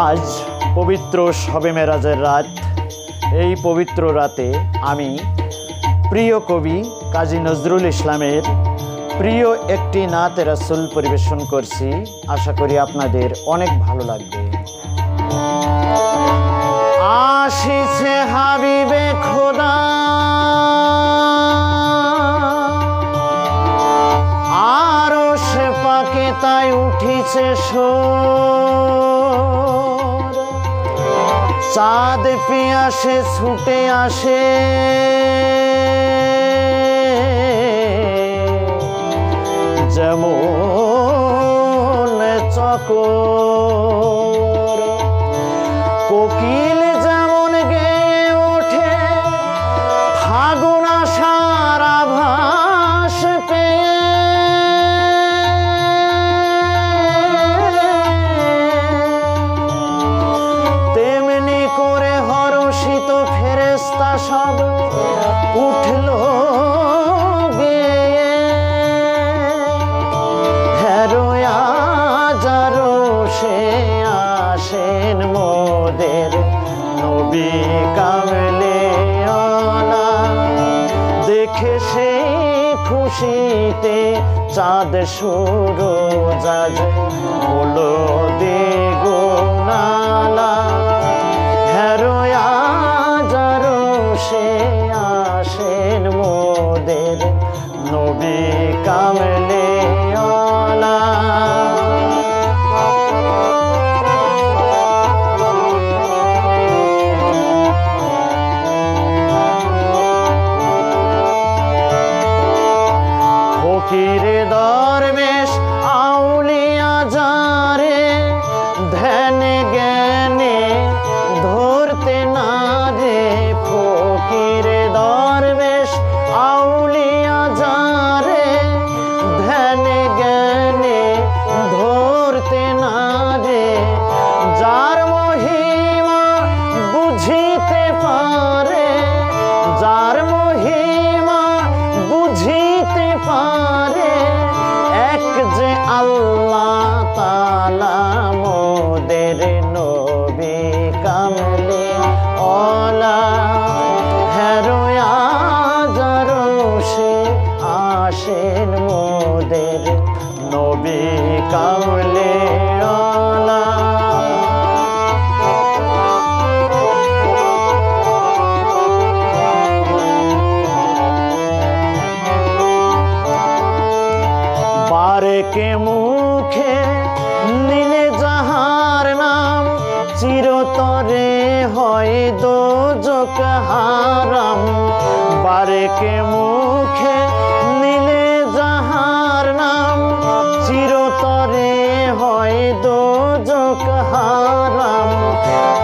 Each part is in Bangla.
আজ পবিত্র শবে মেরাজের রাত। এই পবিত্র রাতে আমি প্রিয় কবি কাজী নজরুল ইসলামের প্রিয় একটি নাতে রাসূল পরিবেশন করছি। আশা করি আপনাদের অনেক ভালো লাগবে। আসিছে হাবিবে খোদা আরশ পাকে তাই উঠিছে সোর, চাঁদ পিয়াসে ছুটে আসে যেমন চকর, কোকিল যেমন গেয়ে ওঠে ফাগুন আসার আভাস পেয়ে, তেমনি করে হর্ষিত ফেরেশতা সব উঠল মোদের নবী কামলে আলা, দেখে সেই খুশিতে চাঁদ সুরজ আজ হলো দ্বিগুণালা। হেরোয়াজারো সে আসেন মোদের নবী কামলে আলা। ফকিরে দরবেশ আউলিয়া যারে ধ্যান জ্ঞানে ধরতে না রে, ফকিরে দরবেশ আউলিয়া যারে ধ্যান জ্ঞানে ধরতে না রে, যার মহিমা বুঝিতে পারে, যার মহিমা বুঝিতে পারে, এক যে আল্লাহ তাআলা মোদের নবী কামলে আলা। হেরোয়াজারো সে আসেন মোদের নবী কামলে আলা। বারেকে মুখে নিলে যাহার নাম চিরতরে হয় দোজক হারাম, বারেকে মুখে নিলে যাহার নাম চিরতরে হয় দোজক হারাম,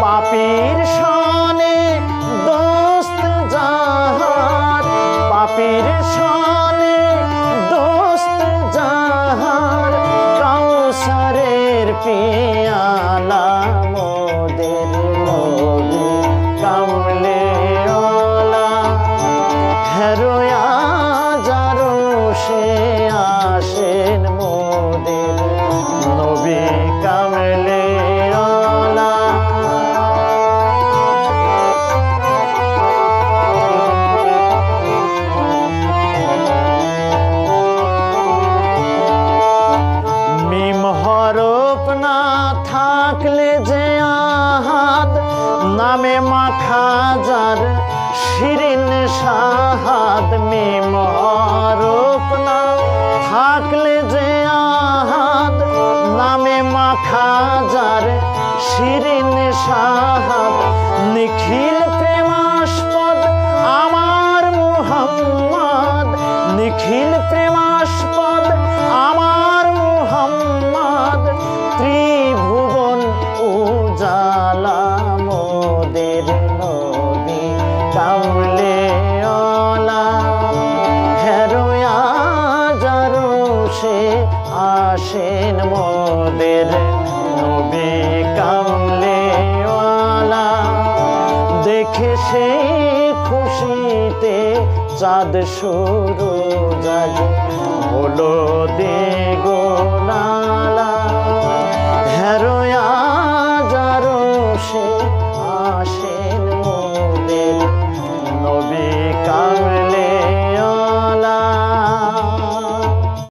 পাপীর সনে দোস্ত যাহার, পাপীর সনে দোস্ত যাহার, কাউসারের পিয়ালা মোদের নবী কামলে আলা। হেরোয়াজারো সে আসেন মোদের নবী কামলে আলা। মিম হরফ না থাকলে যে আহাদ নামে মাখা যার শিরিন সাহাদ, মিম হরফ না থাকলে যে আহাদ নামে মাখা যার শিরিন সাহাদ, নিখিল প্রেমাস্পদ আমার মুহাম্মদ, নিখিল প্রেমাস্পদ আমার মুহাম্মদ, ত্রিভুবন উজালা মোদের নবী কামলে আলা। হেরোয়াজারো সে আসেন মোদের নবী কামলে আলা, দেখে সেই খুশিতে চাঁদ সুরজ আজ হলো দ্বিগুণালা।